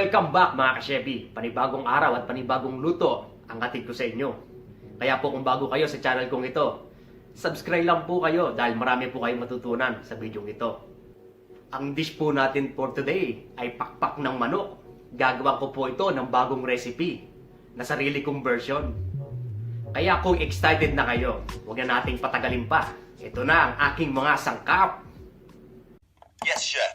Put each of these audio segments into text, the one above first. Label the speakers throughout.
Speaker 1: Welcome back mga ka-Cheffy. Panibagong araw at panibagong luto ang hatid ko sa inyo. Kaya po kung bago kayo sa channel kong ito, subscribe lang po kayo dahil marami po kayong matutunan sa video ito. Ang dish po natin for today ay pakpak ng manok. Gagawa ko po ito ng bagong recipe na sarili kong version. Kaya kung excited na kayo, huwag na nating patagalin pa. Ito na ang aking mga sangkap.
Speaker 2: Yes, chef.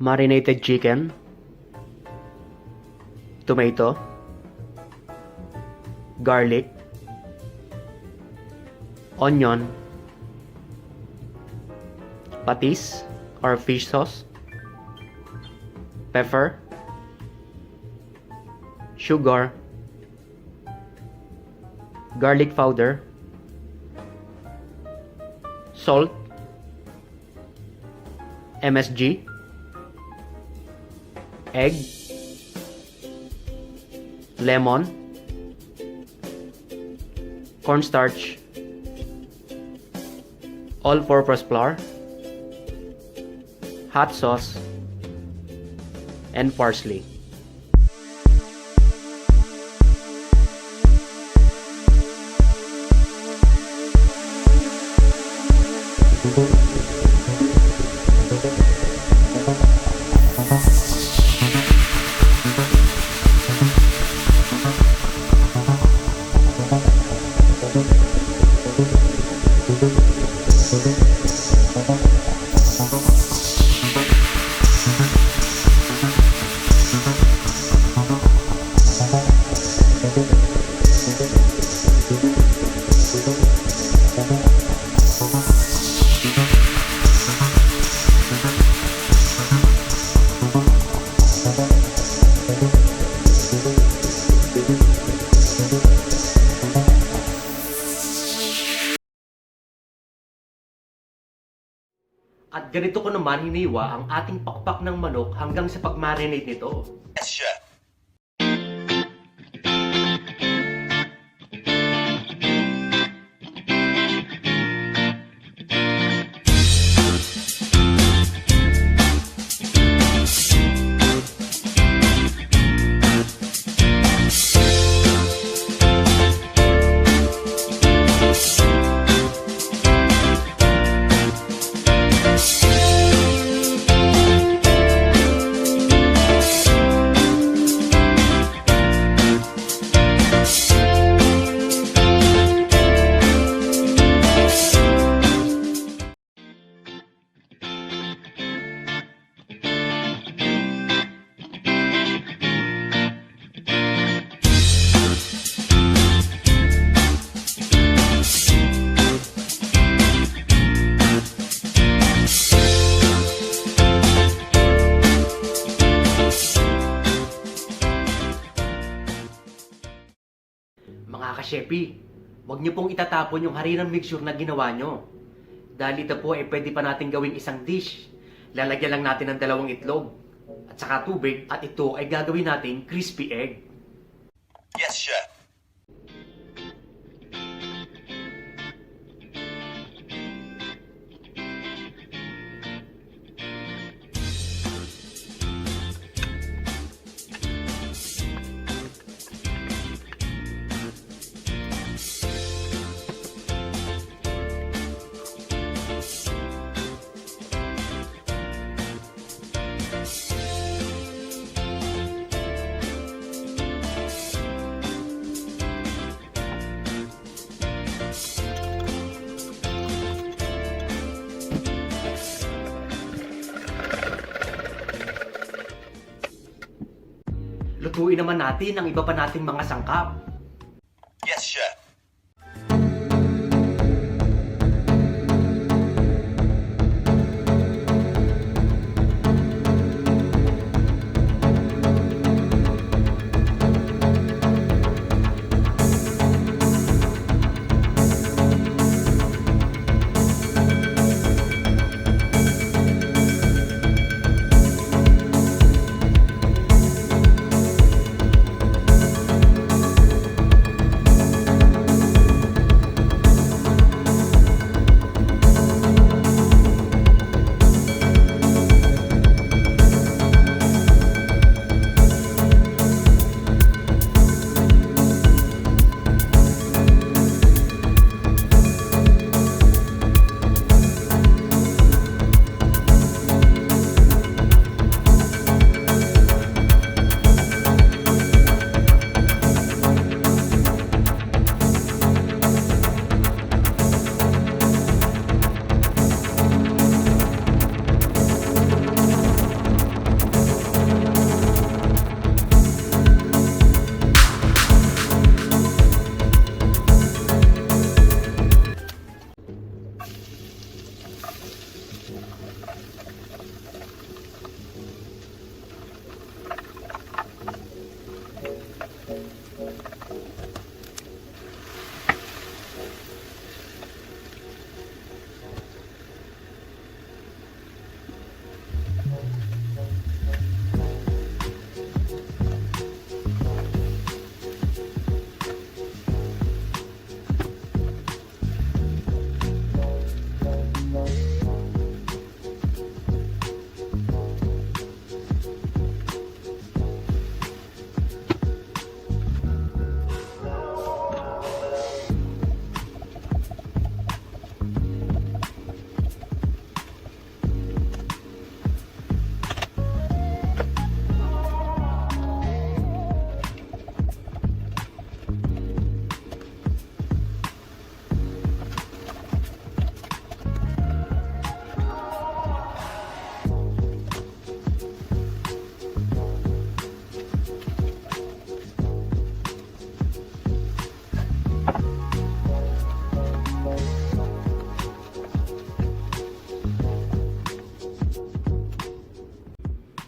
Speaker 1: Marinated chicken, tomato, garlic, onion, patis or fish sauce, pepper, sugar, garlic powder, salt, MSG, egg, lemon, cornstarch, all-purpose flour, hot sauce, and parsley. At ganito ko naman hiniwa ang ating pakpak ng manok hanggang sa pag-marinate nito.
Speaker 2: Yes, chef.
Speaker 1: Mga ka-Cheffy, huwag niyo pong itatapon yung harinang mixture na ginawa nyo. Dahil ito po ay pwede pa natin gawing isang dish. Lalagyan lang natin ng 2 itlog at saka tubig at ito ay gagawin nating crispy egg.
Speaker 2: Yes, chef.
Speaker 1: Lutuin naman natin ang iba pa nating mga sangkap.
Speaker 2: Yes, chef.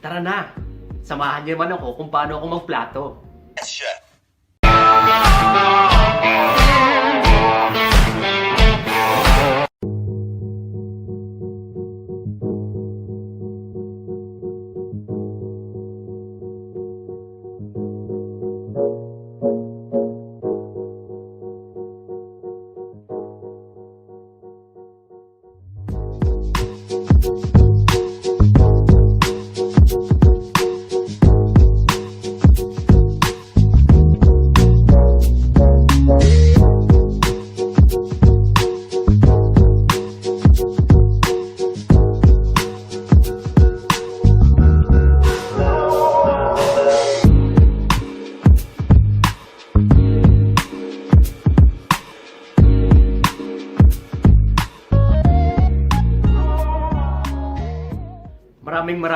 Speaker 1: Tara na, samahan niyo naman ako kung paano ako magplato.
Speaker 2: Yes, chef.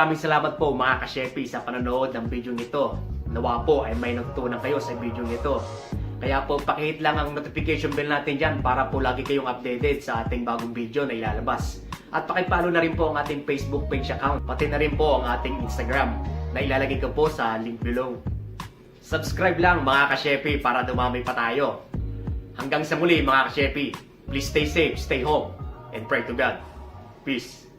Speaker 1: Maraming salamat po mga ka-Cheffy sa panonood ng video nito. Nawa po ay may natutunan kayo sa video nito. Kaya po pakihit lang ang notification bell natin dyan para po lagi kayong updated sa ating bagong video na ilalabas. At pakipollow na rin po ang ating Facebook page account, pati na rin po ang ating Instagram na ilalagay ko po sa link below. Subscribe lang mga ka-Cheffy para dumami pa tayo. Hanggang sa muli mga ka-Cheffy, please stay safe, stay home, and pray to God. Peace.